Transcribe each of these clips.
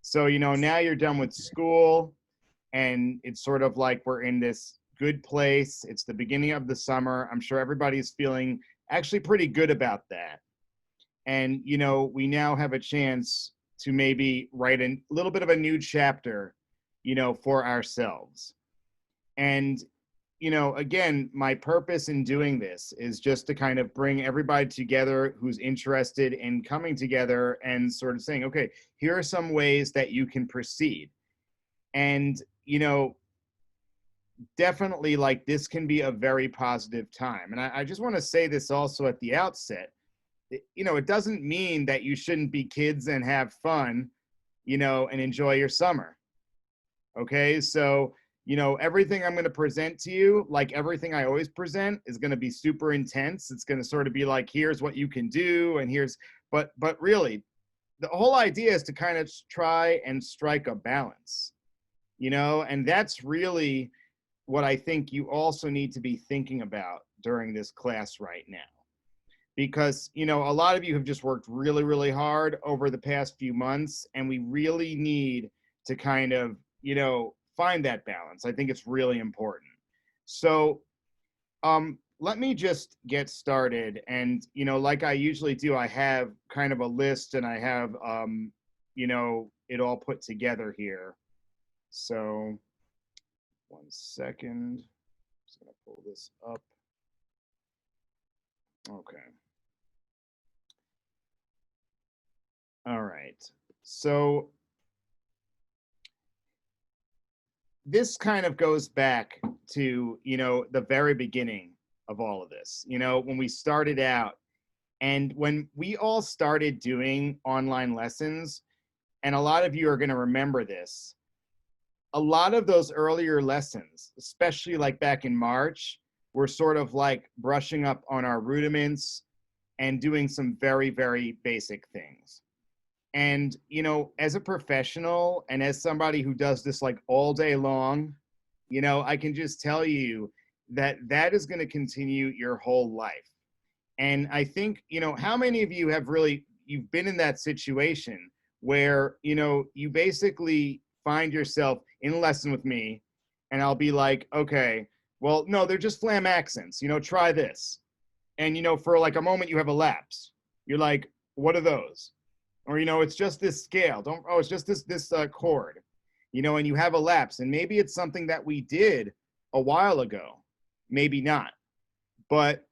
So, now you're done with school and it's sort of like we're in this good place. It's the beginning of the summer. I'm sure everybody's feeling actually pretty good about that. And, we now have a chance to maybe write a little bit of a new chapter, for ourselves. And, again, my purpose in doing this is just to kind of bring everybody together who's interested in coming together and sort of saying, okay, here are some ways that you can proceed. And, definitely like this can be a very positive time. And I just want to say this also at the outset. It doesn't mean that you shouldn't be kids and have fun, and enjoy your summer. Okay. So, everything I'm going to present to you, like everything I always present, is going to be super intense. It's going to sort of be like, here's what you can do. And but really, the whole idea is to kind of try and strike a balance, and that's really what I think you also need to be thinking about during this class right now. Because, a lot of you have just worked really, really hard over the past few months, and we really need to kind of, find that balance. I think it's really important. So, let me just get started. And, like I usually do, I have kind of a list and I have, it all put together here. So, one second. Just gonna pull this up. Okay. All right. So this kind of goes back to, the very beginning of all of this, when we started out and when we all started doing online lessons, and a lot of you are going to remember this. A lot of those earlier lessons, especially like back in March, were sort of like brushing up on our rudiments and doing some very, very basic things. And, as a professional and as somebody who does this like all day long, I can just tell you that that is going to continue your whole life. And I think, how many of you have you've been in that situation where, you basically find yourself in a lesson with me and I'll be like, okay, well, no, they're just flam accents, try this. And, for like a moment you have a lapse. You're like, what are those? Or, it's just this scale. It's just this chord, and you have a lapse. And maybe it's something that we did a while ago, maybe not. But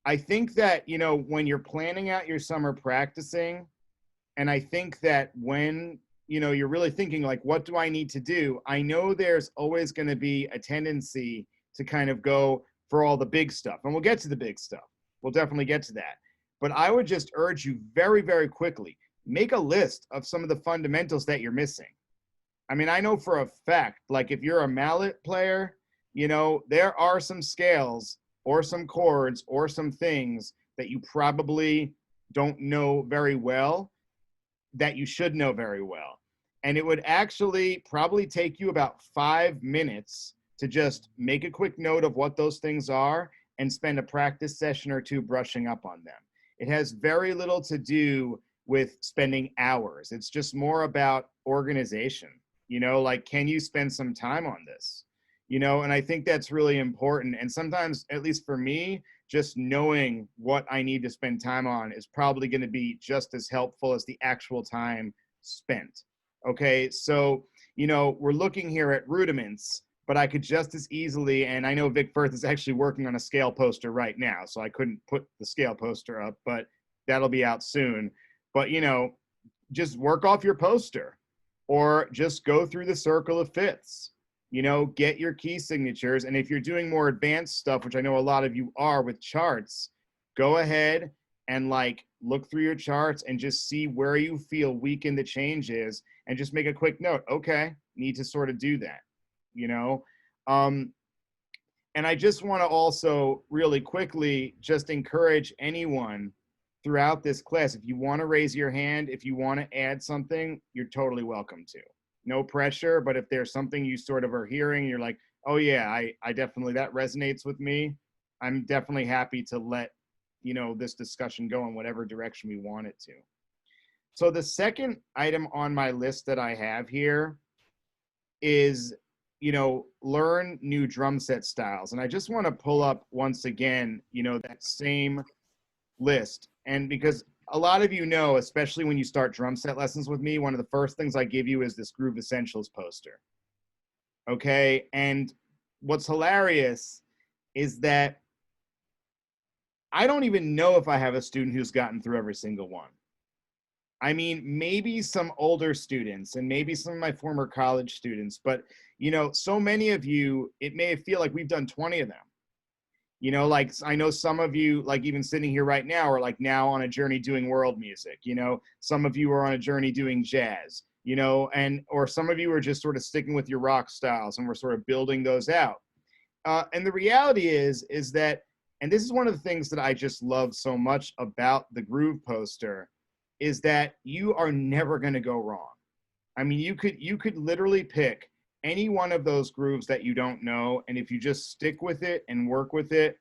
I think that, when you're planning out your summer practicing, and I think that when, you're really thinking like, what do I need to do? I know there's always going to be a tendency to kind of go for all the big stuff. And we'll get to the big stuff. We'll definitely get to that. But I would just urge you very, very quickly, make a list of some of the fundamentals that you're missing. I mean, I know for a fact, like if you're a mallet player, there are some scales or some chords or some things that you probably don't know very well that you should know very well. And it would actually probably take you about 5 minutes to just make a quick note of what those things are and spend a practice session or two brushing up on them. It has very little to do with spending hours. It's just more about organization, like, can you spend some time on this? And I think that's really important. And sometimes, at least for me, just knowing what I need to spend time on is probably going to be just as helpful as the actual time spent. Okay. So, we're looking here at rudiments, but I could just as easily, and I know Vic Firth is actually working on a scale poster right now, so I couldn't put the scale poster up, but that'll be out soon. But, just work off your poster or just go through the circle of fifths, get your key signatures. And if you're doing more advanced stuff, which I know a lot of you are with charts, go ahead and like look through your charts and just see where you feel weak in the changes and just make a quick note. Okay, need to sort of do that, and I just want to also really quickly just encourage anyone throughout this class, if you want to raise your hand, if you want to add something, you're totally welcome to. No pressure, but if there's something you sort of are hearing, you're like, oh yeah, I definitely, that resonates with me. I'm definitely happy to let, this discussion go in whatever direction we want it to. So the second item on my list that I have here is, learn new drum set styles. And I just want to pull up once again, that same list. And because a lot of you know, especially when you start drum set lessons with me, one of the first things I give you is this Groove Essentials poster. Okay. And what's hilarious is that I don't even know if I have a student who's gotten through every single one. I mean, maybe some older students and maybe some of my former college students, but so many of you, it may feel like we've done 20 of them. Like I know some of you, like even sitting here right now, are like now on a journey doing world music. Some of you are on a journey doing jazz, or some of you are just sort of sticking with your rock styles and we're sort of building those out. And the reality is that, and this is one of the things that I just love so much about the Groove poster, is that you are never going to go wrong. I mean, you could literally pick any one of those grooves that you don't know, and if you just stick with it and work with it,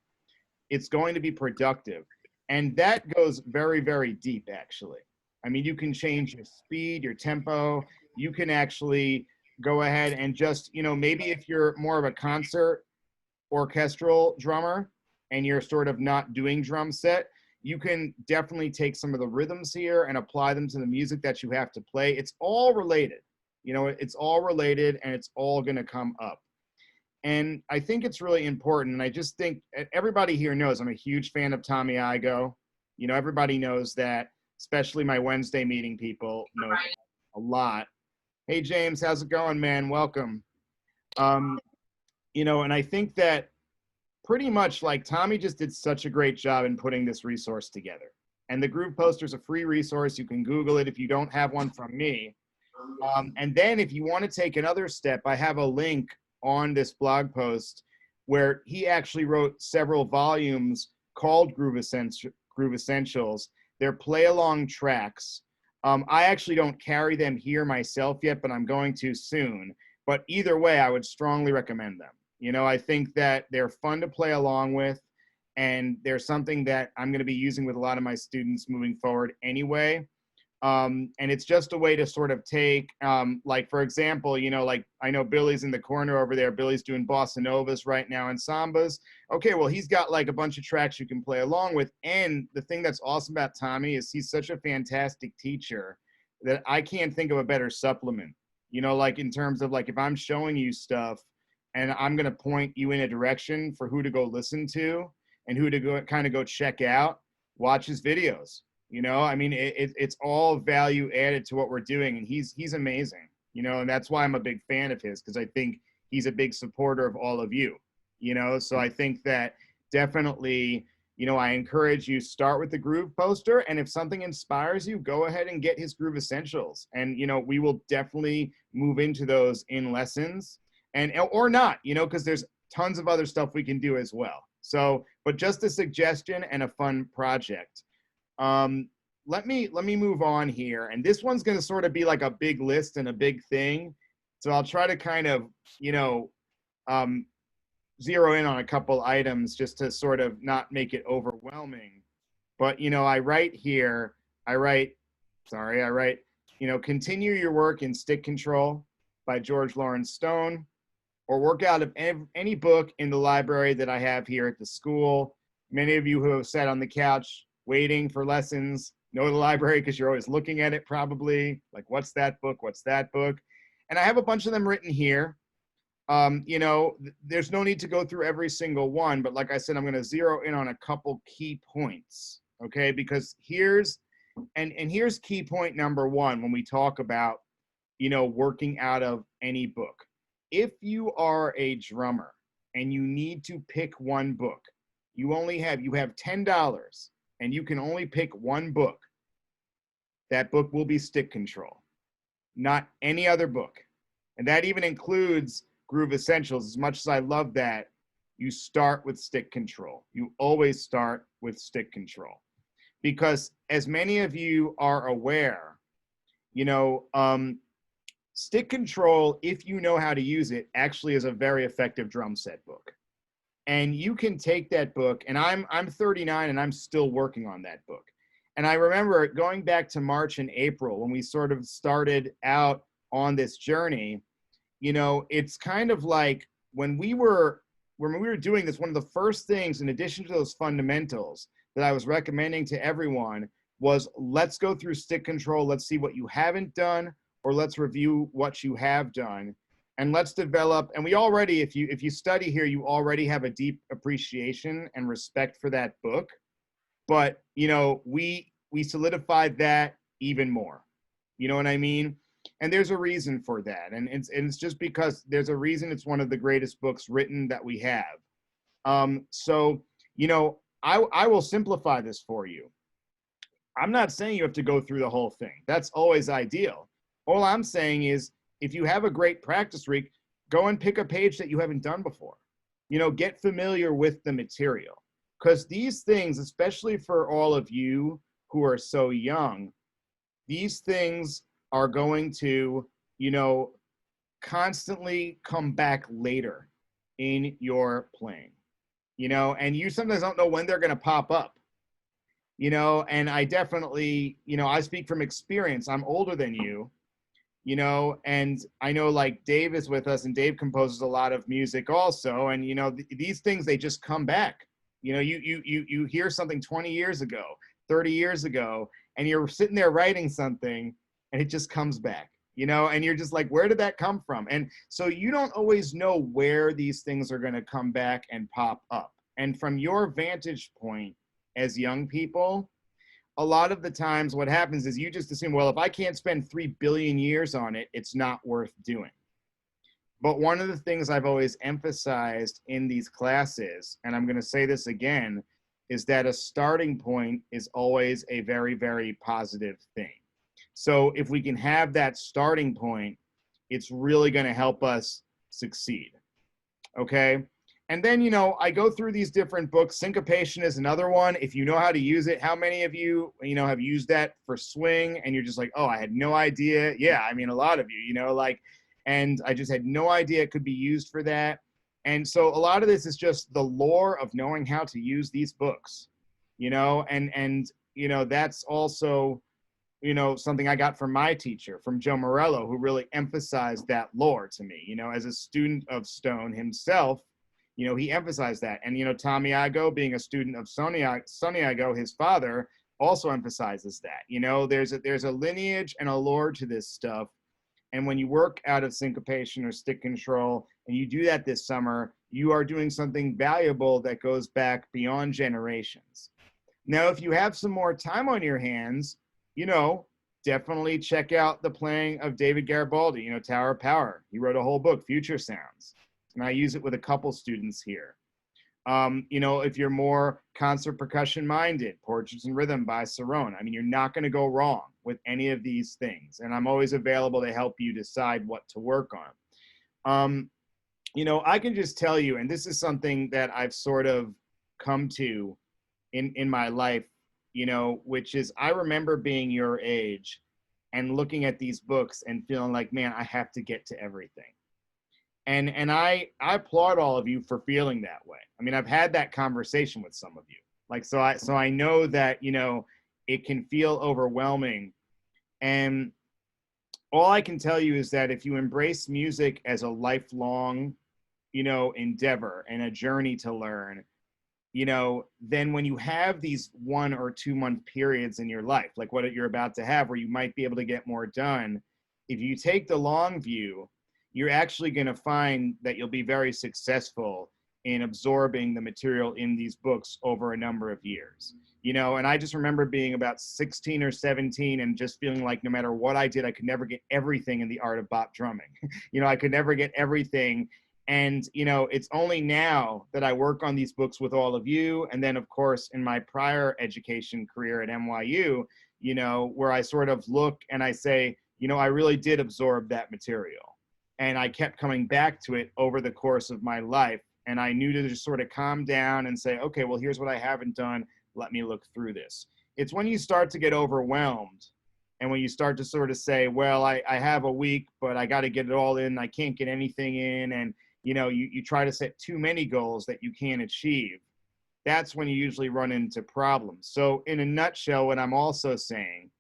it's going to be productive. And that goes very, very deep, actually. I mean, you can change your speed, your tempo. You can actually go ahead and just, maybe if you're more of a concert orchestral drummer and you're sort of not doing drum set, you can definitely take some of the rhythms here and apply them to the music that you have to play. It's all related. It's all related and it's all going to come up. And I think it's really important. And I just think everybody here knows I'm a huge fan of Tommy Igoe. Everybody knows that, especially my Wednesday meeting people know a lot. Hey, James, how's it going, man? Welcome. And I think that pretty much like Tommy just did such a great job in putting this resource together. And the Groove poster is a free resource. You can Google it if you don't have one from me. And then if you want to take another step, I have a link on this blog post where he actually wrote several volumes called Groove Essentials. They're play-along tracks. I actually don't carry them here myself yet, but I'm going to soon. But either way, I would strongly recommend them. I think that they're fun to play along with, and they're something that I'm going to be using with a lot of my students moving forward anyway. And it's just a way to sort of take, like, for example, like I know Billy's in the corner over there. Billy's doing bossa novas right now and sambas. Okay, well, he's got like a bunch of tracks you can play along with. And the thing that's awesome about Tommy is he's such a fantastic teacher that I can't think of a better supplement, like in terms of like if I'm showing you stuff, and I'm going to point you in a direction for who to go listen to and who to go check out, watch his videos. I mean, it's all value added to what we're doing. And he's amazing, and that's why I'm a big fan of his, because I think he's a big supporter of all of you, so I think that definitely, I encourage you, start with the Groove poster. And if something inspires you, go ahead and get his Groove Essentials. And, we will definitely move into those in lessons. And or not, because there's tons of other stuff we can do as well. So, but just a suggestion and a fun project. Let me move on here. And this one's going to sort of be like a big list and a big thing. So I'll try to kind of, zero in on a couple items just to sort of not make it overwhelming. But, I write, continue your work in stick control by George Lawrence Stone, or work out of any book in the library that I have here at the school. Many of you who have sat on the couch waiting for lessons know the library because you're always looking at it probably, like, what's that book? What's that book? And I have a bunch of them written here. There's no need to go through every single one, but like I said, I'm going to zero in on a couple key points, okay? Because here's key point number one when we talk about, working out of any book. If you are a drummer and you need to pick one book, you have $10 and you can only pick one book, that book will be Stick Control, not any other book. And that even includes Groove Essentials. As much as I love that, you start with Stick Control. You always start with Stick Control. Because as many of you are aware, Stick Control, if you know how to use it, actually is a very effective drum set book. And you can take that book, and I'm 39 and I'm still working on that book. And I remember going back to March and April when we sort of started out on this journey. It's kind of like when we were doing this, one of the first things, in addition to those fundamentals, that I was recommending to everyone was, let's go through stick control. Let's see what you haven't done, or let's review what you have done, and let's develop. And we already, if you study here, you already have a deep appreciation and respect for that book. But we solidified that even more. You know what I mean? And there's a reason for that, and it's just because there's a reason it's one of the greatest books written that we have. So I will simplify this for you. I'm not saying you have to go through the whole thing. That's always ideal. All I'm saying is, if you have a great practice week, go and pick a page that you haven't done before. Get familiar with the material, because these things, especially for all of you who are so young, these things are going to, constantly come back later in your playing, and you sometimes don't know when they're going to pop up, and I definitely, I speak from experience. I'm older than you, and I know, like, Dave is with us, and Dave composes a lot of music also. And, these things, they just come back. You hear something 20 years ago, 30 years ago, and you're sitting there writing something, and it just comes back, and you're just like, where did that come from? And so you don't always know where these things are going to come back and pop up. And from your vantage point as young people, a lot of the times what happens is you just assume, well, if I can't spend 3 billion years on it, it's not worth doing. But one of the things I've always emphasized in these classes, and I'm going to say this again, is that a starting point is always a very, very positive thing. So if we can have that starting point, it's really going to help us succeed. Okay? And then, I go through these different books. Syncopation is another one. If you know how to use it, how many of you, have used that for swing, and you're just like, oh, I had no idea. Yeah, I mean, a lot of you, and I just had no idea it could be used for that. And so a lot of this is just the lore of knowing how to use these books, and that's also, something I got from my teacher, from Joe Morello, who really emphasized that lore to me, as a student of Stone himself. He emphasized that. And, Tommy Igo, being a student of Sonny Igo, his father, also emphasizes that. There's a lineage and a lore to this stuff. And when you work out of syncopation or stick control, and you do that this summer, you are doing something valuable that goes back beyond generations. Now, if you have some more time on your hands, definitely check out the playing of David Garibaldi, Tower of Power. He wrote a whole book, Future Sounds. And I use it with a couple students here. If you're more concert percussion minded, Portraits in Rhythm by Cerrone. I mean, you're not going to go wrong with any of these things. And I'm always available to help you decide what to work on. I can just tell you, and this is something that I've sort of come to in my life, which is, I remember being your age and looking at these books and feeling like, man, I have to get to everything. And I applaud all of you for feeling that way. I mean, I've had that conversation with some of you. Like, so I know that, it can feel overwhelming. And all I can tell you is that if you embrace music as a lifelong, endeavor and a journey to learn, then when you have these 1 or 2 month periods in your life, like what you're about to have, where you might be able to get more done, if you take the long view, you're actually going to find that you'll be very successful in absorbing the material in these books over a number of years. And I just remember being about 16 or 17 and just feeling like no matter what I did, I could never get everything in the art of bop drumming. I could never get everything. And, it's only now that I work on these books with all of you. And then, of course, in my prior education career at NYU, where I sort of look and I say, I really did absorb that material. And I kept coming back to it over the course of my life. And I knew to just sort of calm down and say, okay, well, here's what I haven't done. Let me look through this. It's when you start to get overwhelmed and when you start to sort of say, well, I have a week, but I got to get it all in. I can't get anything in. And, you try to set too many goals that you can't achieve. that's when you usually run into problems. So in a nutshell, what I'm also saying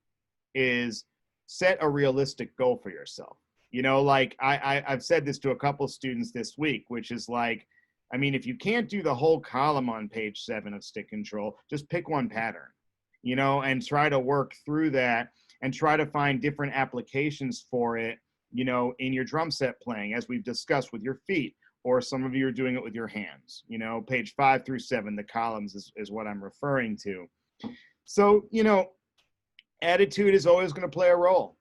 is set a realistic goal for yourself. You know, like I've said this to a couple students this week, which is like, I mean, if you can't do the whole column on page 7 of stick control, just pick one pattern, you know, and try to work through that and try to find different applications for it, you know, in your drum set playing, as we've discussed, with your feet, or some of you are doing it with your hands. You know, page 5 through 7, the columns is what I'm referring to. So, you know, attitude is always going to play a role.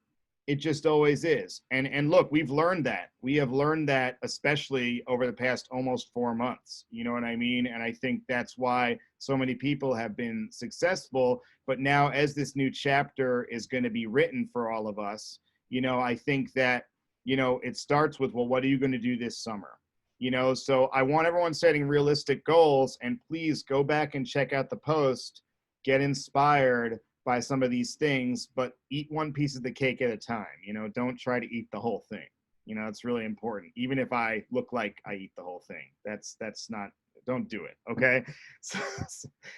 It just always is. And look, we've learned that. We have learned that, especially over the past almost 4 months. You know what I mean? And I think that's why so many people have been successful. But now, as this new chapter is going to be written for all of us, you know, I think that, you know, it starts with, well, what are you going to do this summer? You know, so I want everyone setting realistic goals, and please go back and check out the post, get inspired by some of these things, but eat one piece of the cake at a time. You know, don't try to eat the whole thing. You know, it's really important. Even if I look like I eat the whole thing, that's not, don't do it. Okay. So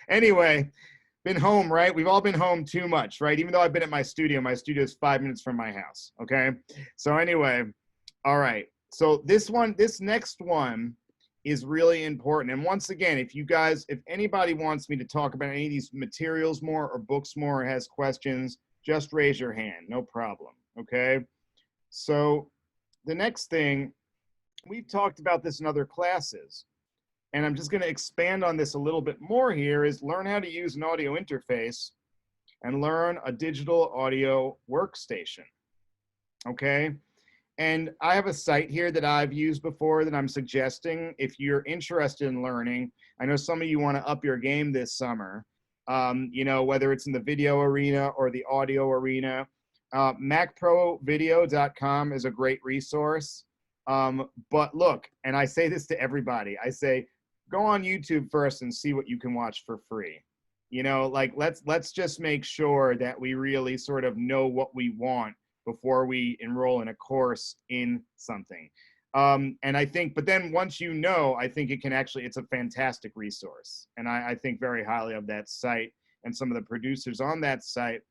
anyway, been home, right? We've all been home too much, right? Even though I've been at my studio is 5 minutes from my house. Okay. So anyway, all right. So this next one is really important. And once again, if anybody wants me to talk about any of these materials more, or books more, or has questions, just raise your hand, no problem, okay? So the next thing, we've talked about this in other classes, and I'm just gonna expand on this a little bit more here, is learn how to use an audio interface and learn a digital audio workstation, okay? And I have a site here that I've used before that I'm suggesting if you're interested in learning. I know some of you want to up your game this summer, you know, whether it's in the video arena or the audio arena. MacProVideo.com is a great resource. But look, and I say this to everybody, I say, go on YouTube first and see what you can watch for free. You know, like let's just make sure that we really sort of know what we want before we enroll in a course in something. And I think, but then once you know, I think it's a fantastic resource. And I think very highly of that site and some of the producers on that site.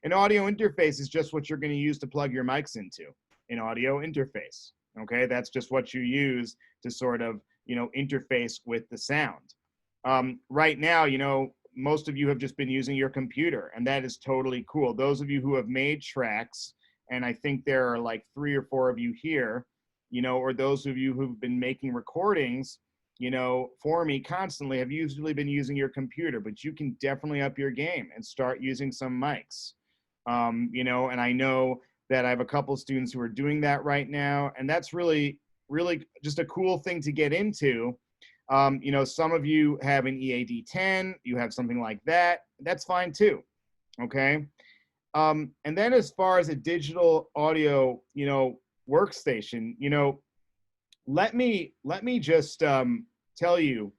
An audio interface is just what you're going to use to plug your mics into, an audio interface. Okay, that's just what you use to sort of, you know, interface with the sound. Right now, you know, most of you have just been using your computer, and that is totally cool. Those of you who have made tracks, and I think there are like 3 or 4 of you here, you know, or those of you who've been making recordings, you know, for me constantly, have usually been using your computer, but you can definitely up your game and start using some mics. You know, and I know that I have a couple students who are doing that right now, and that's really, really just a cool thing to get into. You know, some of you have an EAD-10, you have something like that, that's fine too, okay? And then as far as a digital audio, you know, workstation, you know, let me just tell you,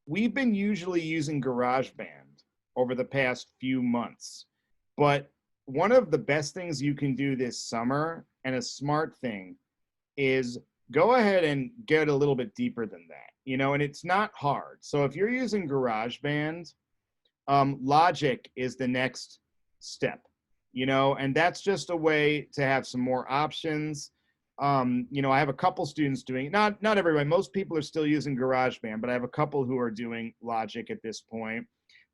we've been usually using GarageBand over the past few months, but one of the best things you can do this summer, and a smart thing, is go ahead and get a little bit deeper than that, you know, and it's not hard. So if you're using GarageBand, Logic is the next step, you know, and that's just a way to have some more options. You know, I have a couple students doing, not everybody, most people are still using GarageBand, but I have a couple who are doing Logic at this point.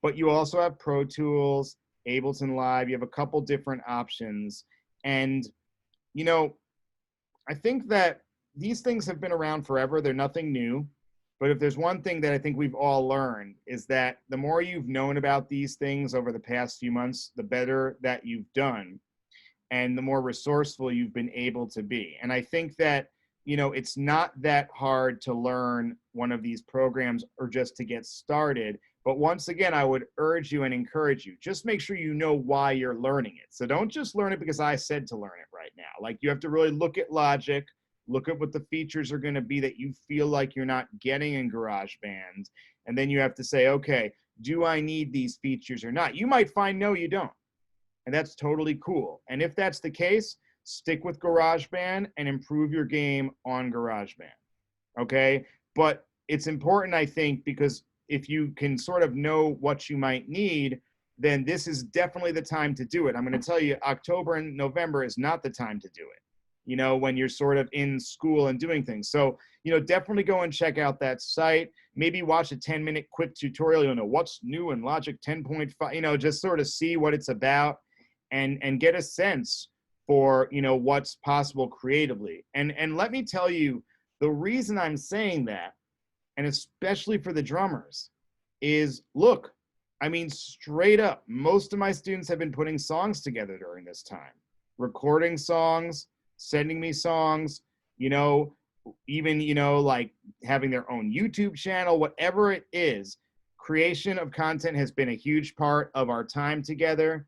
But you also have Pro Tools, Ableton Live, you have a couple different options. And, you know, I think that these things have been around forever. They're nothing new. But if there's one thing that I think we've all learned, is that the more you've known about these things over the past few months, the better that you've done, and the more resourceful you've been able to be. And I think that, you know, it's not that hard to learn one of these programs or just to get started. But once again, I would urge you and encourage you, just make sure you know why you're learning it. So don't just learn it because I said to learn it right now. Like, you have to really look at Logic, look at what the features are going to be that you feel like you're not getting in GarageBand. And then you have to say, okay, do I need these features or not? You might find no, you don't. And that's totally cool. And if that's the case, stick with GarageBand and improve your game on GarageBand. Okay? But it's important, I think, because if you can sort of know what you might need, then this is definitely the time to do it. I'm going to tell you, October and November is not the time to do it, you know, when you're sort of in school and doing things. So, you know, definitely go and check out that site. Maybe watch a 10-minute quick tutorial, you know, what's new in Logic 10.5, you know, just sort of see what it's about and get a sense for, you know, what's possible creatively. And let me tell you, the reason I'm saying that, and especially for the drummers, is look, I mean, straight up, most of my students have been putting songs together during this time, recording songs, sending me songs, you know, even, you know, like having their own YouTube channel, whatever it is. Creation of content has been a huge part of our time together.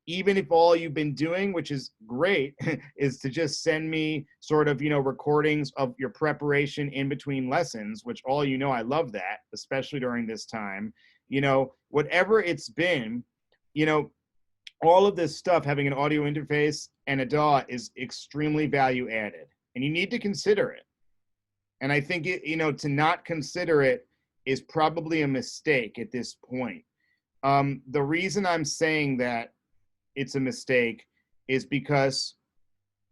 Even if all you've been doing, which is great, is to just send me sort of, you know, recordings of your preparation in between lessons, which all you know, I love that, especially during this time, you know, whatever it's been, you know, all of this stuff, having an audio interface and a DAW is extremely value added, and you need to consider it. And I think it, you know, to not consider it is probably a mistake at this point. The reason I'm saying that it's a mistake is because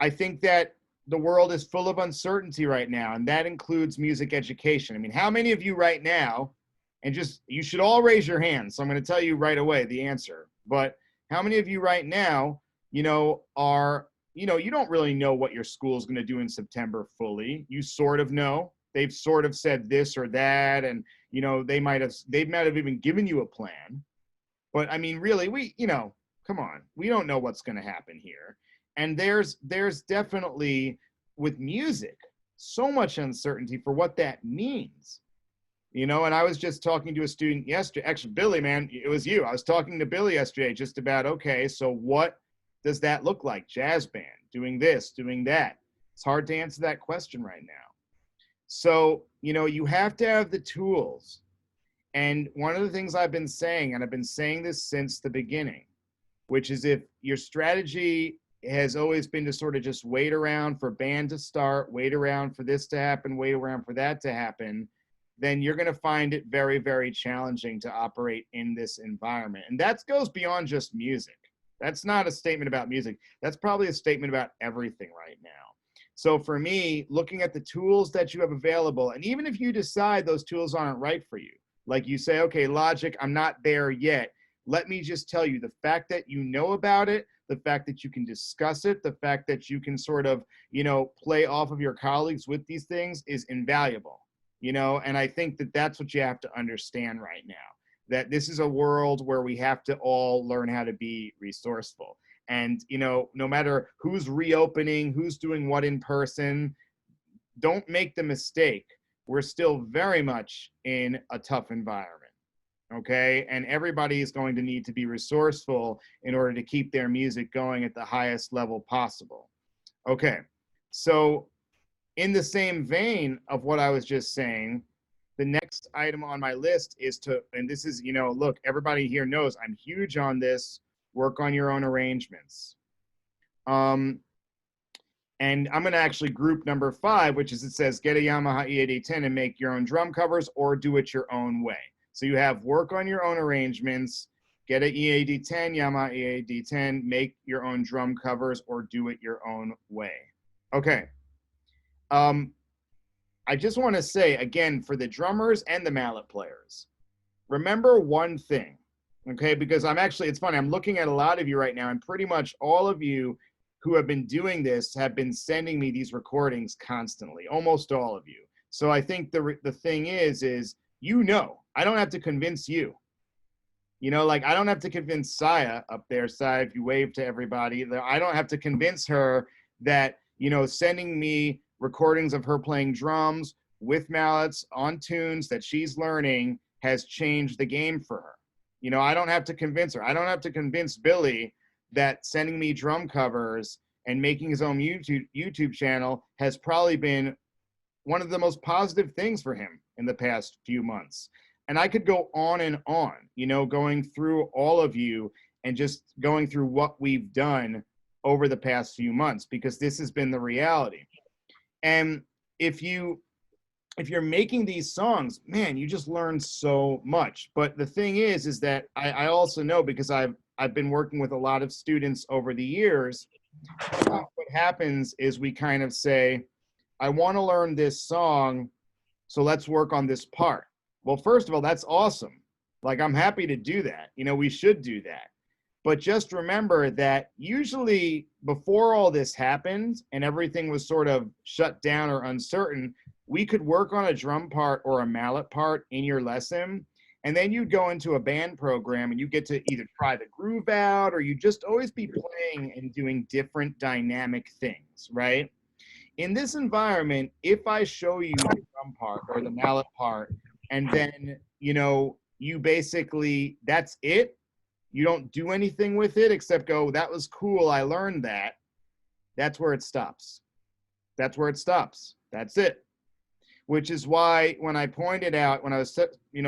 I think that the world is full of uncertainty right now, and that includes music education. I mean, how many of you right now, and just, you should all raise your hands, so I'm going to tell you right away the answer, but how many of you right now, you know, are, you know, you don't really know what your school is going to do in September fully. You sort of know. They've sort of said this or that, and, you know, they might have even given you a plan. But I mean, really, we, you know, come on, we don't know what's going to happen here. And there's definitely, with music, so much uncertainty for what that means. You know, and I was just talking to a student yesterday, actually, Billy, man, it was you. I was talking to Billy yesterday just about, okay, so what does that look like? Jazz band, doing this, doing that. It's hard to answer that question right now. So, you know, you have to have the tools. And one of the things I've been saying, and I've been saying this since the beginning, which is if your strategy has always been to sort of just wait around for band to start, wait around for this to happen, wait around for that to happen, then you're going to find it very, very challenging to operate in this environment. And that goes beyond just music. That's not a statement about music. That's probably a statement about everything right now. So for me, looking at the tools that you have available, and even if you decide those tools aren't right for you, like you say, okay, Logic, I'm not there yet. Let me just tell you, the fact that you know about it, the fact that you can discuss it, the fact that you can sort of, you know, play off of your colleagues with these things is invaluable. You know, and I think that that's what you have to understand right now, that this is a world where we have to all learn how to be resourceful. And, you know, no matter who's reopening, who's doing what in person, don't make the mistake. We're still very much in a tough environment, okay? And everybody is going to need to be resourceful in order to keep their music going at the highest level possible. Okay, so in the same vein of what I was just saying, the next item on my list is to, and this is, you know, look, everybody here knows I'm huge on this, work on your own arrangements. And I'm going to actually group number 5, which is, it says get a Yamaha E8010 and make your own drum covers or do it your own way. So you have work on your own arrangements, get an E8010, Yamaha E8010, make your own drum covers or do it your own way. Okay. I just want to say, again, for the drummers and the mallet players, remember one thing, okay? Because I'm actually, it's funny, I'm looking at a lot of you right now, and pretty much all of you who have been doing this have been sending me these recordings constantly, almost all of you. So I think the thing is you know, I don't have to convince you. You know, like I don't have to convince Saya up there, Saya, if you wave to everybody, I don't have to convince her that, you know, sending me recordings of her playing drums with mallets on tunes that she's learning has changed the game for her. You know, I don't have to convince her. I don't have to convince Billy that sending me drum covers and making his own YouTube channel has probably been one of the most positive things for him in the past few months. And I could go on and on, you know, going through all of you and just going through what we've done over the past few months, because this has been the reality. And if you if you're making these songs, man, you just learn so much. But the thing is that I also know, because I've been working with a lot of students over the years. Sometimes what happens is we kind of say, I want to learn this song, so let's work on this part. Well, first of all, that's awesome. Like, I'm happy to do that. You know, we should do that. But just remember that usually before all this happened and everything was sort of shut down or uncertain, we could work on a drum part or a mallet part in your lesson. And then you'd go into a band program and you get to either try the groove out, or you just always be playing and doing different dynamic things, right? In this environment, if I show you the drum part or the mallet part, and then, you basically, that's it, you don't do anything with it except go, that was cool, I learned that. That's where it stops. That's where it stops. That's it. Which is why when I pointed out, when I was,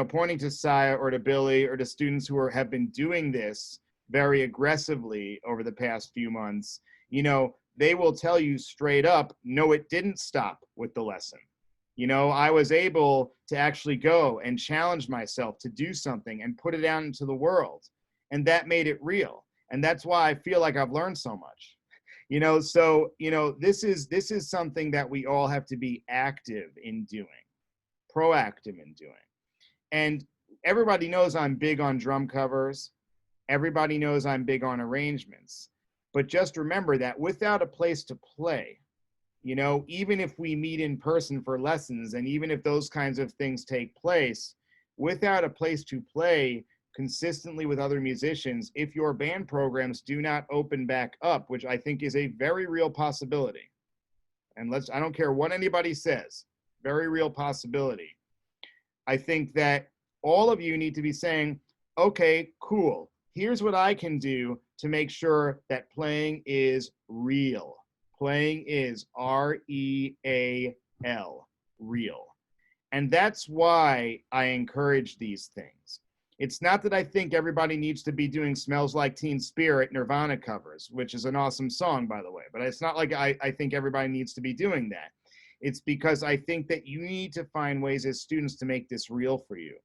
pointing to Saya or to Billy or to students who have been doing this very aggressively over the past few months, they will tell you straight up, no, it didn't stop with the lesson. I was able to actually go and challenge myself to do something and put it out into the world. And that made it real. And that's why I feel like I've learned so much. So this is something that we all have to be active in doing, proactive in doing. And everybody knows I'm big on drum covers. Everybody knows I'm big on arrangements. But just remember that without a place to play, even if we meet in person for lessons, and even if those kinds of things take place, without a place to play consistently with other musicians, if your band programs do not open back up, which I think is a very real possibility, and I don't care what anybody says, very real possibility. I think that all of you need to be saying, okay, cool, here's what I can do to make sure that playing is real. Playing is REAL, real. And that's why I encourage these things. It's not that I think everybody needs to be doing Smells Like Teen Spirit Nirvana covers, which is an awesome song, by the way. But it's not like I think everybody needs to be doing that. It's because I think that you need to find ways as students to make this real for you.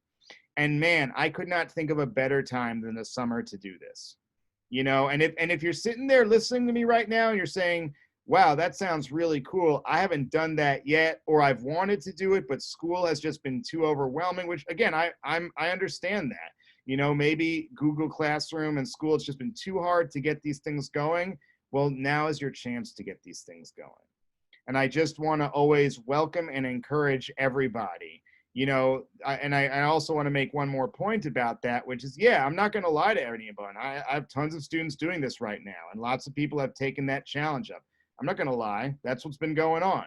And man, I could not think of a better time than the summer to do this. And if you're sitting there listening to me right now and you're saying, wow, that sounds really cool, I haven't done that yet, or I've wanted to do it, but school has just been too overwhelming, which again, I understand that. Maybe Google Classroom and school, it's just been too hard to get these things going. Well, now is your chance to get these things going. And I just want to always welcome and encourage everybody. I also want to make one more point about that, which is, yeah, I'm not going to lie to anyone. I have tons of students doing this right now, and lots of people have taken that challenge up. I'm not going to lie. That's what's been going on.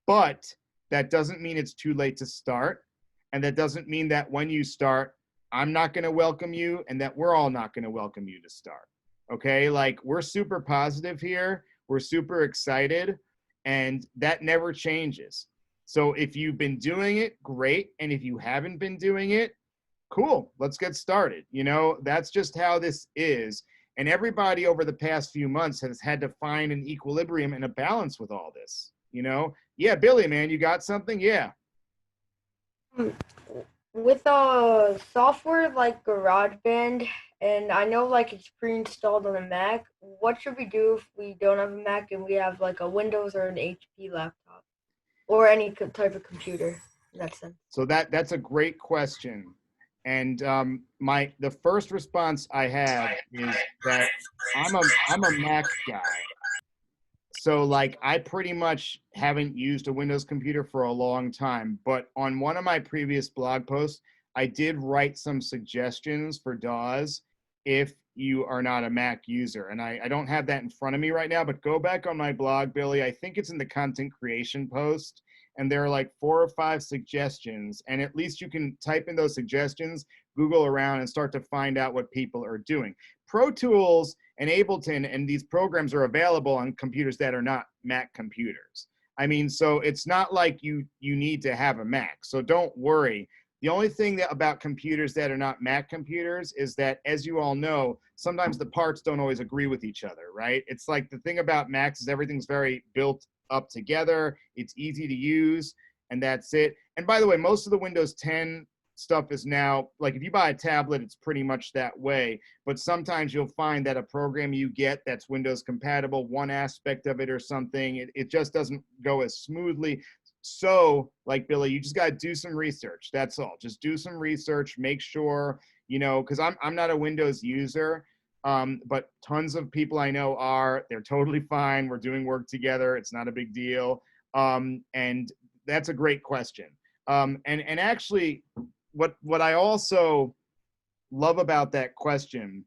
But that doesn't mean it's too late to start. And that doesn't mean that when you start, I'm not going to welcome you, and that we're all not going to welcome you to start. Okay? Like, we're super positive here. We're super excited, and that never changes. So if you've been doing it, great. And if you haven't been doing it, cool. Let's get started. That's just how this is. And everybody over the past few months has had to find an equilibrium and a balance with all this. Yeah, Billy, man, you got something? Yeah. With a software like GarageBand, and I know like it's pre-installed on a Mac, what should we do if we don't have a Mac and we have like a Windows or an HP laptop or any type of computer in that sense? So that's a great question. And the first response I have is that I'm a Mac guy. So like, I pretty much haven't used a Windows computer for a long time, but on one of my previous blog posts, I did write some suggestions for DAWs if you are not a Mac user. And I don't have that in front of me right now, but go back on my blog, Billy. I think it's in the content creation post. And there are like 4 or 5 suggestions. And at least you can type in those suggestions, Google around, and start to find out what people are doing. Pro Tools and Ableton and these programs are available on computers that are not Mac computers. I mean, so it's not like you need to have a Mac. So don't worry. The only thing about computers that are not Mac computers is that, as you all know, sometimes the parts don't always agree with each other, right? It's like, the thing about Macs is everything's very built up together. It's easy to use, and that's it. and by the way, most of the Windows 10 stuff is now, like if you buy a tablet, it's pretty much that way. But sometimes you'll find that a program you get that's Windows compatible, one aspect of it or something, it just doesn't go as smoothly. So, like Billy, you just got to do some research. That's all. Just do some research. Make sure, because I'm not a Windows user, but tons of people I know are. They're totally fine. We're doing work together. It's not a big deal. And that's a great question. And actually, what I also love about that question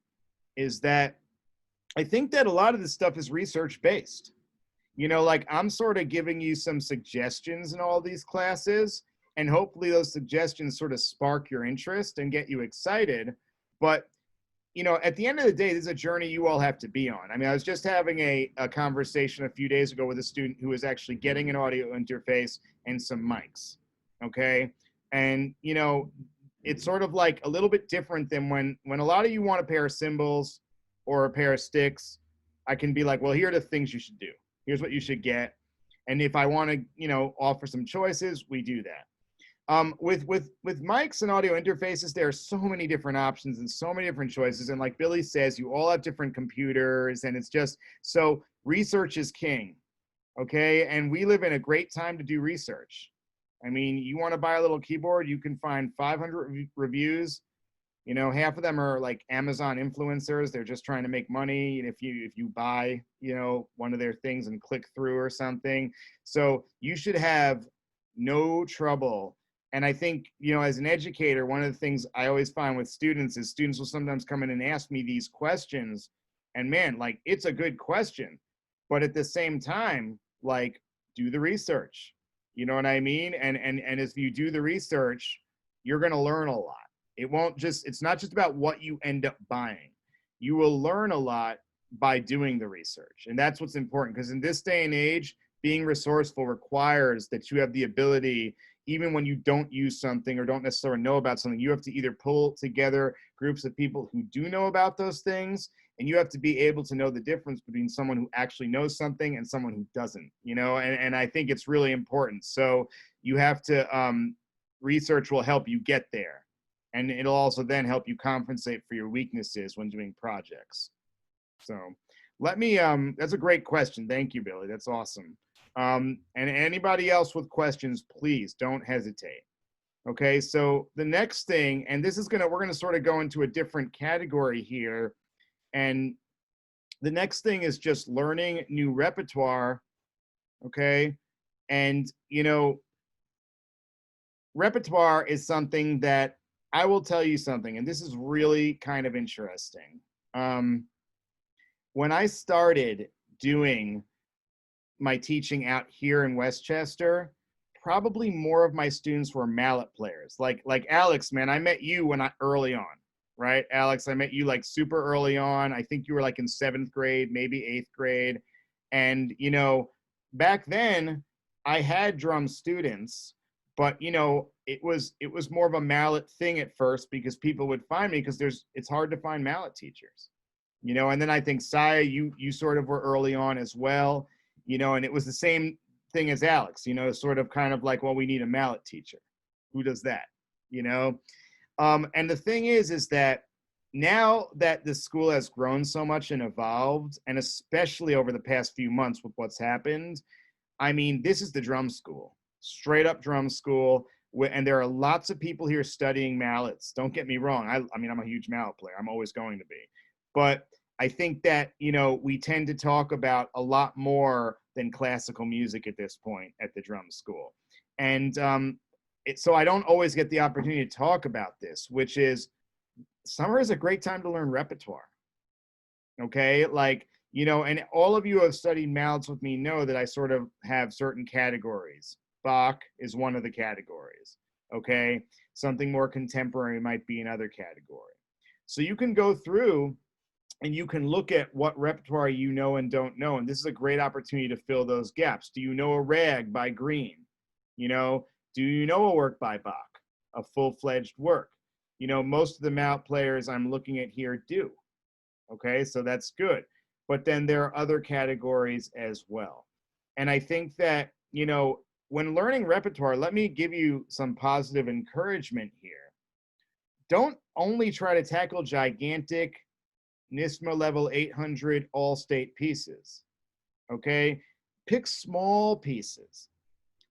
is that I think that a lot of this stuff is research based. Like I'm sort of giving you some suggestions in all these classes, and hopefully those suggestions sort of spark your interest and get you excited. But at the end of the day, this is a journey you all have to be on. I mean, I was just having a conversation a few days ago with a student who was actually getting an audio interface and some mics. Okay. And, it's sort of like a little bit different than when a lot of you want a pair of cymbals or a pair of sticks. I can be like, well, here are the things you should do. Here's what you should get. And if I want to, offer some choices, we do that. With mics and audio interfaces, there are so many different options and so many different choices. And like Billy says, you all have different computers, and it's just so research is king. Okay, and we live in a great time to do research. I mean, you want to buy a little keyboard, you can find 500 reviews. Half of them are like Amazon influencers. They're just trying to make money. And if you buy, one of their things and click through or something, so you should have no trouble. And I think, as an educator, one of the things I always find with students is students will sometimes come in and ask me these questions. And man, like it's a good question. But at the same time, like do the research. You know what I mean? And if you do the research, you're going to learn a lot. It's not just about what you end up buying. You will learn a lot by doing the research. And that's what's important, because in this day and age, being resourceful requires that you have the ability, even when you don't use something or don't necessarily know about something, you have to either pull together groups of people who do know about those things, and you have to be able to know the difference between someone who actually knows something and someone who doesn't, and I think it's really important. So you have to, research will help you get there. And it'll also then help you compensate for your weaknesses when doing projects. So that's a great question. Thank you, Billy. That's awesome. And anybody else with questions, please don't hesitate. Okay, so the next thing, and we're gonna sort of go into a different category here. And the next thing is just learning new repertoire. Okay, and repertoire is something that I will tell you something, and this is really kind of interesting. When I started doing my teaching out here in Westchester, probably more of my students were mallet players. Like Alex, man, I met you early on, right? Alex, I met you like super early on. I think you were like in 7th grade, maybe 8th grade. And, back then I had drum students, but it was more of a mallet thing at first, because people would find me, because it's hard to find mallet teachers, and then I think Saya, you sort of were early on as well, and it was the same thing as Alex, sort of kind of like, well, we need a mallet teacher. Who does that? And the thing is that now that the school has grown so much and evolved, and especially over the past few months with what's happened, I mean, this is the drum school, straight up drum school. And there are lots of people here studying mallets. Don't get me wrong. I mean, I'm a huge mallet player. I'm always going to be. But I think that, we tend to talk about a lot more than classical music at this point at the drum school. And so I don't always get the opportunity to talk about this, which is summer is a great time to learn repertoire. Okay, like, and all of you who have studied mallets with me know that I sort of have certain categories. Bach is one of the categories. Okay, something more contemporary might be another category. So you can go through and you can look at what repertoire you know and don't know. And this is a great opportunity to fill those gaps. Do you know a rag by Green? Do you know a work by Bach, a full-fledged work? Most of the mallet players I'm looking at here do. Okay, so that's good. But then there are other categories as well. And I think that, when learning repertoire, let me give you some positive encouragement here. Don't only try to tackle gigantic NISMA level 800 all state pieces. Okay. Pick small pieces.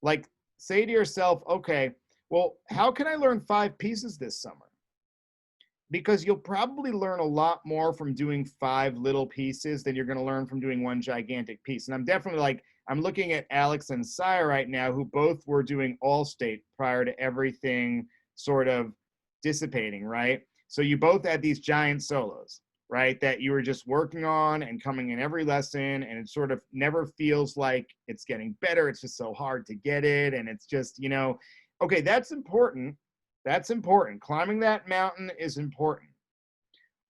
Like, say to yourself, okay, well, how can I learn 5 pieces this summer? Because you'll probably learn a lot more from doing 5 little pieces than you're going to learn from doing one gigantic piece. And I'm definitely like, I'm looking at Alex and Saya right now, who both were doing all state prior to everything sort of dissipating, right? So you both had these giant solos, right? That you were just working on and coming in every lesson, and it sort of never feels like it's getting better. It's just so hard to get it. And it's just, okay, that's important. That's important. Climbing that mountain is important.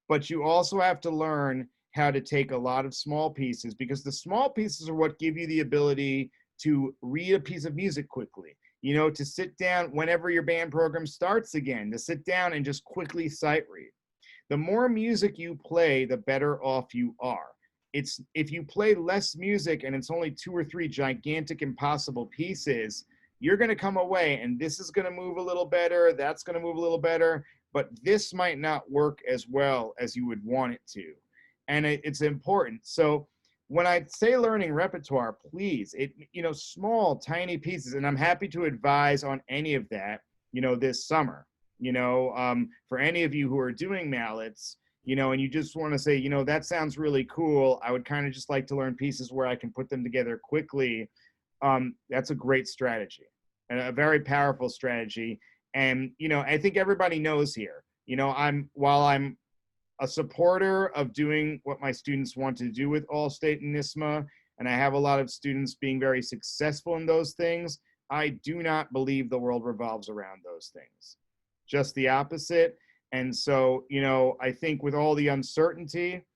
But you also have to learn how to take a lot of small pieces, because the small pieces are what give you the ability to read a piece of music quickly, to sit down whenever your band program starts again, to sit down and just quickly sight read. The more music you play, the better off you are. It's if you play less music and it's only 2 or 3 gigantic impossible pieces, you're going to come away and this is going to move a little better, that's going to move a little better, but this might not work as well as you would want it to. And it's important. So when I say learning repertoire, please, small, tiny pieces, and I'm happy to advise on any of that, this summer. For any of you who are doing mallets, and you just want to say, that sounds really cool. I would kind of just like to learn pieces where I can put them together quickly. That's a great strategy and a very powerful strategy. And, I think everybody knows here, while I'm a supporter of doing what my students want to do with All-State and NISMA, and I have a lot of students being very successful in those things, I do not believe the world revolves around those things. Just the opposite. And so, I think with all the uncertainty,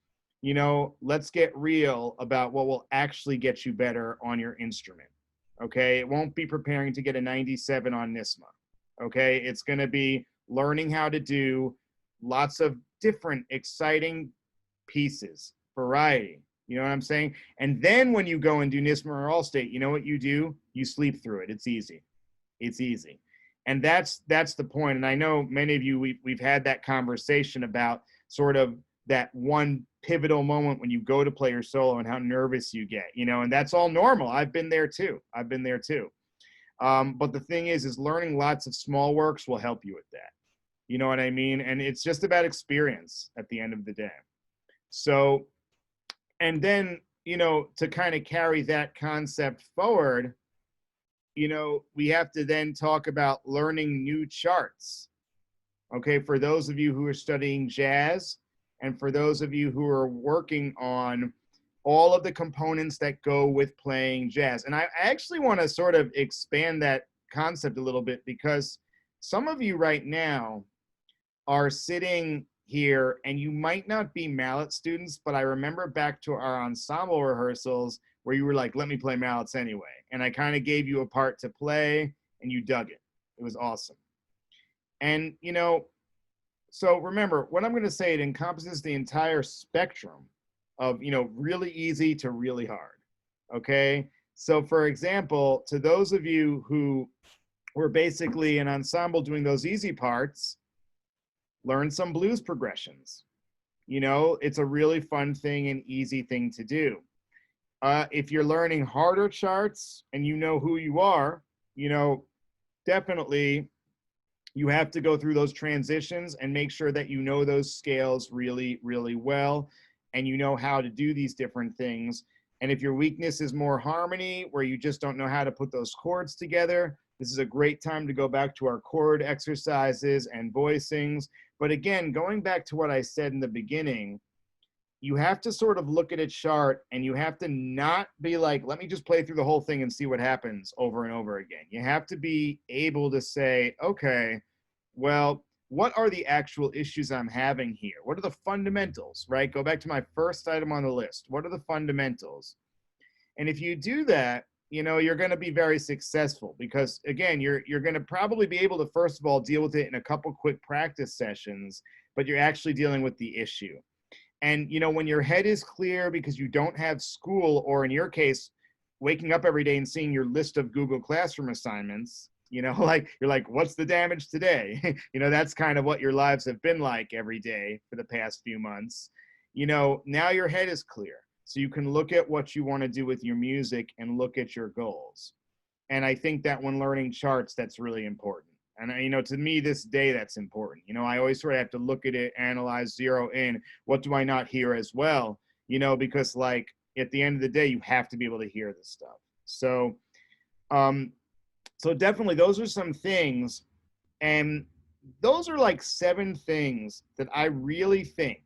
let's get real about what will actually get you better on your instrument. Okay. It won't be preparing to get a 97 on NISMA. Okay. It's going to be learning how to do lots of different exciting pieces, variety. You know what I'm saying? And then when you go and do NISMA or All-State, you know what you do? You sleep through it. It's easy. It's easy. And that's the point. And I know many of you, we've had that conversation about sort of that one pivotal moment when you go to play your solo and how nervous you get, and that's all normal. I've been there too. But the thing is learning lots of small works will help you with that. You know what I mean? And it's just about experience at the end of the day. So, and then, to kind of carry that concept forward, we have to then talk about learning new charts. Okay, for those of you who are studying jazz, and for those of you who are working on all of the components that go with playing jazz. And I actually want to sort of expand that concept a little bit, because some of you right now are sitting here and you might not be mallet students, but I remember back to our ensemble rehearsals where you were like, let me play mallets anyway. And I kind of gave you a part to play and you dug it. It was awesome. And, so remember, what I'm going to say, it encompasses the entire spectrum of, really easy to really hard. Okay. So for example, to those of you who were basically an ensemble doing those easy parts, learn some blues progressions. It's a really fun thing and easy thing to do. If you're learning harder charts and you know who you are, definitely you have to go through those transitions and make sure that you know those scales really, really well, and you know how to do these different things. And if your weakness is more harmony, where you just don't know how to put those chords together, this is a great time to go back to our chord exercises and voicings. But again, going back to what I said in the beginning, you have to sort of look at a chart and you have to not be like, let me just play through the whole thing and see what happens over and over again. You have to be able to say, okay, well, what are the actual issues I'm having here? What are the fundamentals, right? Go back to my first item on the list. What are the fundamentals? And if you do that, you're going to be very successful, because again, you're going to probably be able to, first of all, deal with it in a couple quick practice sessions, but you're actually dealing with the issue. And, when your head is clear because you don't have school, or in your case, waking up every day and seeing your list of Google Classroom assignments, like you're like, what's the damage today? That's kind of what your lives have been like every day for the past few months. Now your head is clear. So you can look at what you want to do with your music and look at your goals. And I think that when learning charts, that's really important. And, to me, this day, that's important. I always sort of have to look at it, analyze, zero in. What do I not hear as well? Because like at the end of the day, you have to be able to hear this stuff. So definitely those are some things. And those are like 7 things that I really think,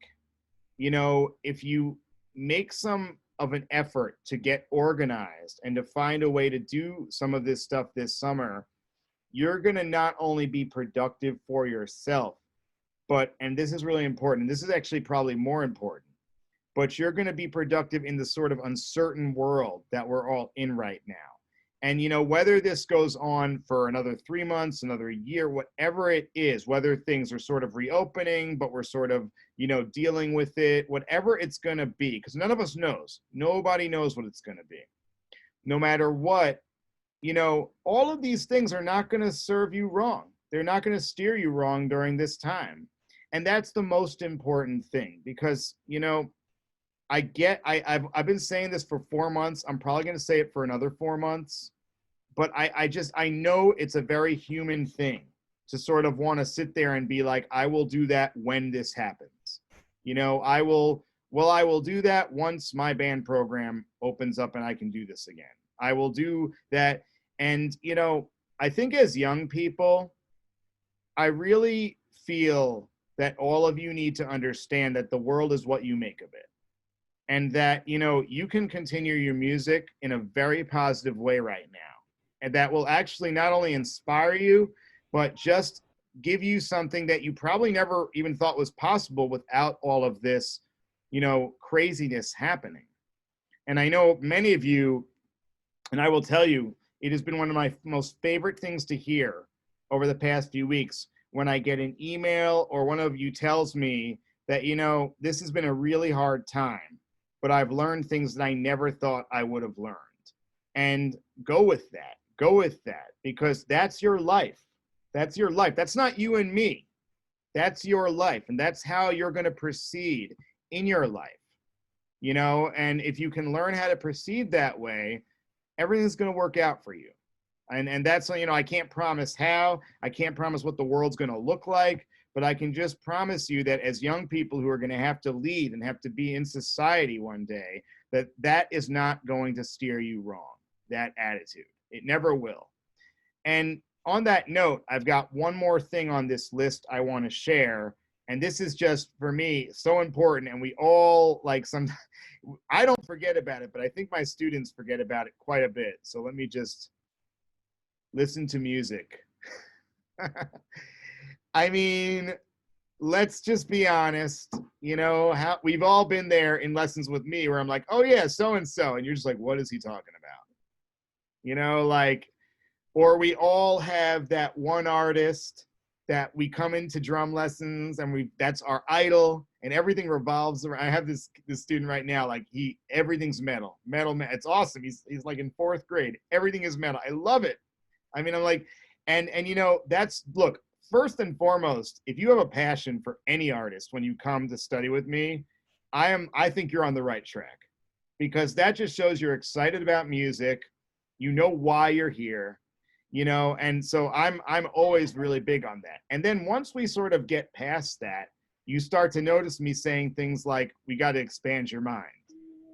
if you make some of an effort to get organized and to find a way to do some of this stuff this summer, you're going to not only be productive for yourself, but, and this is really important, this is actually probably more important, but you're going to be productive in the sort of uncertain world that we're all in right now. And, whether this goes on for another 3 months, another year, whatever it is, whether things are sort of reopening, but we're sort of, dealing with it, whatever it's going to be, because none of us knows. Nobody knows what it's going to be. No matter what, all of these things are not going to serve you wrong. They're not going to steer you wrong during this time. And that's the most important thing, because, I've been saying this for 4 months. I'm probably going to say it for another 4 months. But I know it's a very human thing to sort of want to sit there and be like, I will do that when this happens. I will do that once my band program opens up and I can do this again. I will do that. And, I think as young people, I really feel that all of you need to understand that the world is what you make of it. And that, you can continue your music in a very positive way right now. And that will actually not only inspire you, but just give you something that you probably never even thought was possible without all of this, craziness happening. And I know many of you, and I will tell you, it has been one of my most favorite things to hear over the past few weeks when I get an email or one of you tells me that, this has been a really hard time, but I've learned things that I never thought I would have learned. And go with that. Go with that, because that's your life. That's your life. That's not you and me. That's your life. And that's how you're going to proceed in your life. And if you can learn how to proceed that way, everything's going to work out for you. And that's, I can't promise how, I can't promise what the world's going to look like, but I can just promise you that as young people who are going to have to lead and have to be in society one day, that is not going to steer you wrong, that attitude. It never will. And on that note, I've got one more thing on this list I want to share. And this is just, for me, so important. And we all, I don't forget about it, but I think my students forget about it quite a bit. So let me just listen to music. I mean, let's just be honest. How we've all been there in lessons with me where I'm like, oh yeah, so-and-so. And you're just like, what is he talking about? Or we all have that one artist that we come into drum lessons and that's our idol and everything revolves around. I have this student right now, everything's metal. It's awesome. He's like in 4th grade. Everything is metal. I love it. I mean, I'm like, and look, first and foremost, if you have a passion for any artist when you come to study with me, I think you're on the right track, because that just shows you're excited about music. You know why you're here, and so I'm always really big on that. And then once we sort of get past that, you start to notice me saying things like, we got to expand your mind.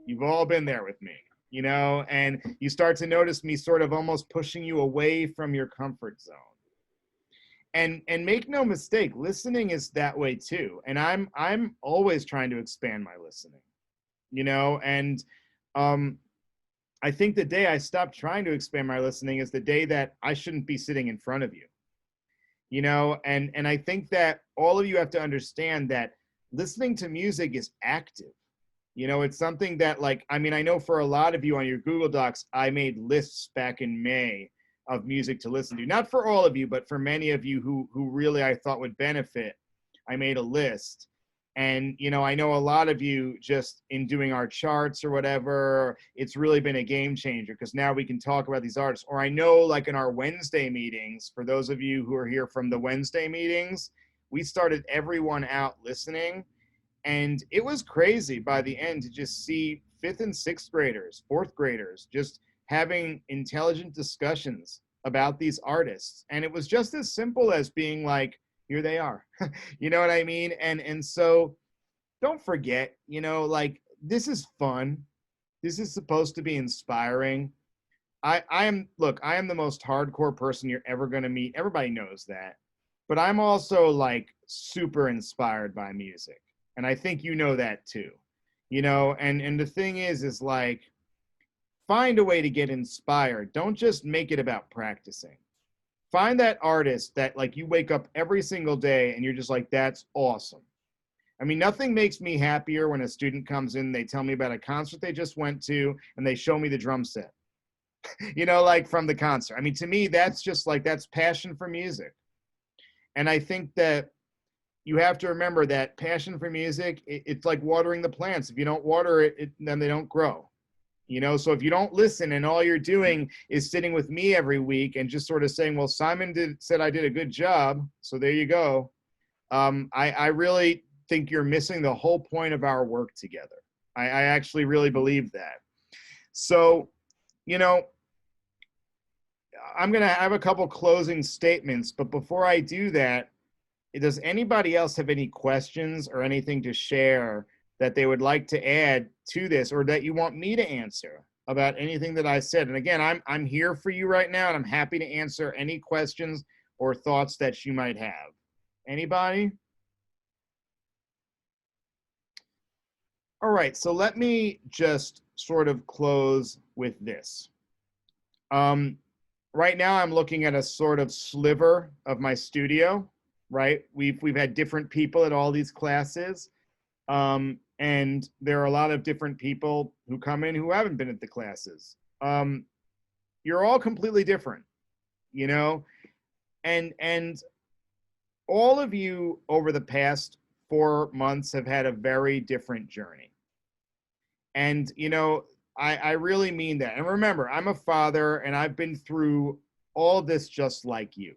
You've all been there with me, and you start to notice me sort of almost pushing you away from your comfort zone. And make no mistake, listening is that way too. And I'm always trying to expand my listening, and I think the day I stopped trying to expand my listening is the day that I shouldn't be sitting in front of you. And I think that all of you have to understand that listening to music is active. It's something that, I know for a lot of you on your Google Docs, I made lists back in May of music to listen to. Not for all of you, but for many of you who really I thought would benefit, I made a list. And, I know a lot of you just in doing our charts or whatever, it's really been a game changer because now we can talk about these artists. Or I know, like in our Wednesday meetings, for those of you who are here from the Wednesday meetings, we started everyone out listening. And it was crazy by the end to just see fifth and sixth graders, fourth graders, just having intelligent discussions about these artists. And it was just as simple as being like, here they are. You know what I mean? And so don't forget, like this is fun. This is supposed to be inspiring. I am look, I am the most hardcore person you're ever gonna meet. Everybody knows that. But I'm also like super inspired by music. And I think you know that too. And the thing is like find a way to get inspired. Don't just make it about practicing. Find that artist that like you wake up every single day and you're just like, that's awesome. I mean, nothing makes me happier when a student comes in, they tell me about a concert they just went to, and they show me the drum set, like from the concert. I mean, to me, that's just like, that's passion for music. And I think that you have to remember that passion for music, it's like watering the plants. If you don't water it, then they don't grow. So if you don't listen and all you're doing is sitting with me every week and just sort of saying, well, Simon said I did a good job, so there you go. I really think you're missing the whole point of our work together. I actually really believe that. So, I'm going to have a couple closing statements, but before I do that, does anybody else have any questions or anything to share that they would like to add to this or that you want me to answer about anything that I said? And again, I'm here for you right now, and I'm happy to answer any questions or thoughts that you might have. Anybody? All right, so let me just sort of close with this. Right now I'm looking at a sort of sliver of my studio, right? We've had different people at all these classes. And there are a lot of different people who come in who haven't been at the classes. You're all completely different, and all of you over the past 4 months have had a very different journey. And, I really mean that. And remember, I'm a father and I've been through all this just like you,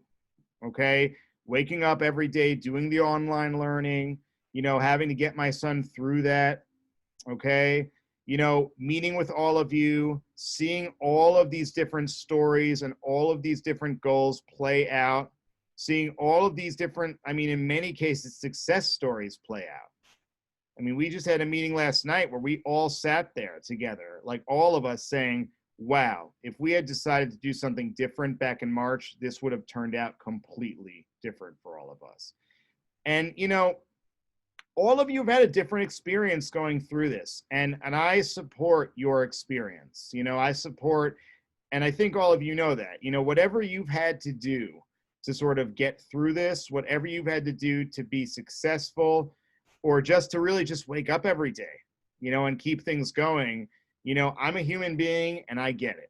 okay? Waking up every day, doing the online learning, having to get my son through that, okay? Meeting with all of you, seeing all of these different stories and all of these different goals play out, seeing all of these different, I mean, in many cases, success stories play out. I mean, we just had a meeting last night where we all sat there together, like all of us saying, wow, if we had decided to do something different back in March, this would have turned out completely different for all of us. And, all of you have had a different experience going through this, and I support your experience. I support, and I think all of you know that, whatever you've had to do to sort of get through this, whatever you've had to do to be successful, or just to really just wake up every day, and keep things going, I'm a human being and I get it,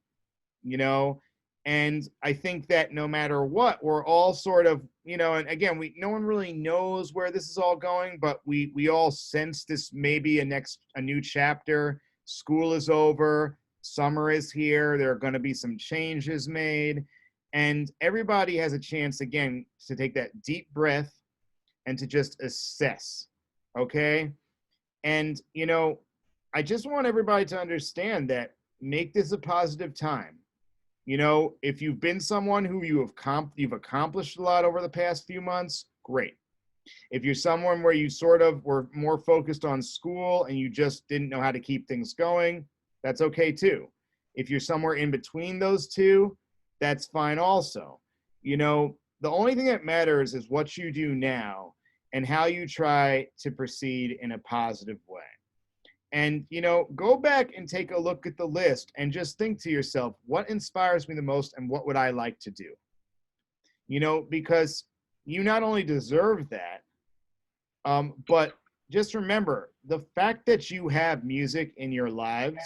and I think that no matter what, we're all sort of, and again, no one really knows where this is all going, but we all sense this maybe a new chapter. School is over, summer is here, there are going to be some changes made, and everybody has a chance again to take that deep breath and to just assess, okay? And, I just want everybody to understand that make this a positive time. If you've been someone who you've accomplished a lot over the past few months, great. If you're someone where you sort of were more focused on school and you just didn't know how to keep things going, that's okay too. If you're somewhere in between those two, that's fine also. The only thing that matters is what you do now and how you try to proceed in a positive way. And, go back and take a look at the list and just think to yourself, what inspires me the most and what would I like to do? Because you not only deserve that, but just remember the fact that you have music in your lives.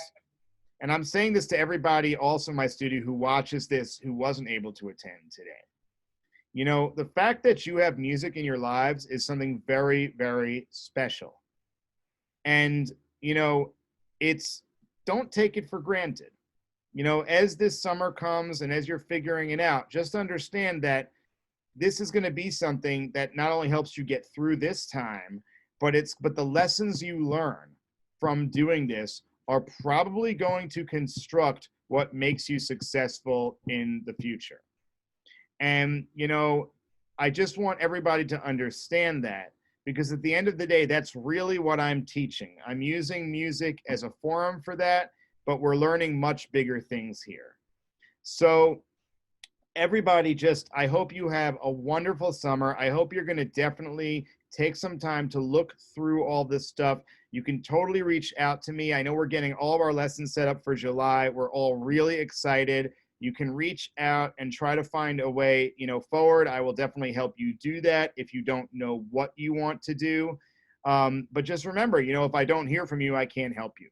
And I'm saying this to everybody, also my studio, who watches this, who wasn't able to attend today. You know, the fact that you have music in your lives is something very, very special. And, you know, it's, don't take it for granted. You know, as this summer comes and as you're figuring it out, just understand that this is going to be something that not only helps you get through this time, but the lessons you learn from doing this are probably going to construct what makes you successful in the future. And, you know, I just want everybody to understand that, because at the end of the day, that's really what I'm teaching. I'm using music as a forum for that, but we're learning much bigger things here. So, everybody, just, I hope you have a wonderful summer. I hope you're going to definitely take some time to look through all this stuff. You can totally reach out to me. I know we're getting all of our lessons set up for July. We're all really excited. You can reach out and try to find a way, you know, forward. I will definitely help you do that if you don't know what you want to do. But just remember, you know, if I don't hear from you, I can't help you.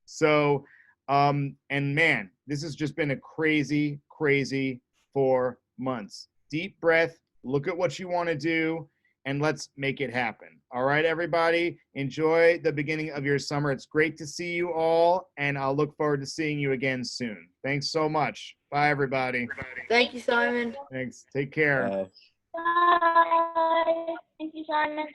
So, and man, this has just been a crazy, crazy 4 months. Deep breath, look at what you want to do, and let's make it happen. All right, everybody, enjoy the beginning of your summer. It's great to see you all, and I'll look forward to seeing you again soon. Thanks so much. Bye, everybody. Thank you, Simon. Thanks. Take care. Bye. Thank you, Simon.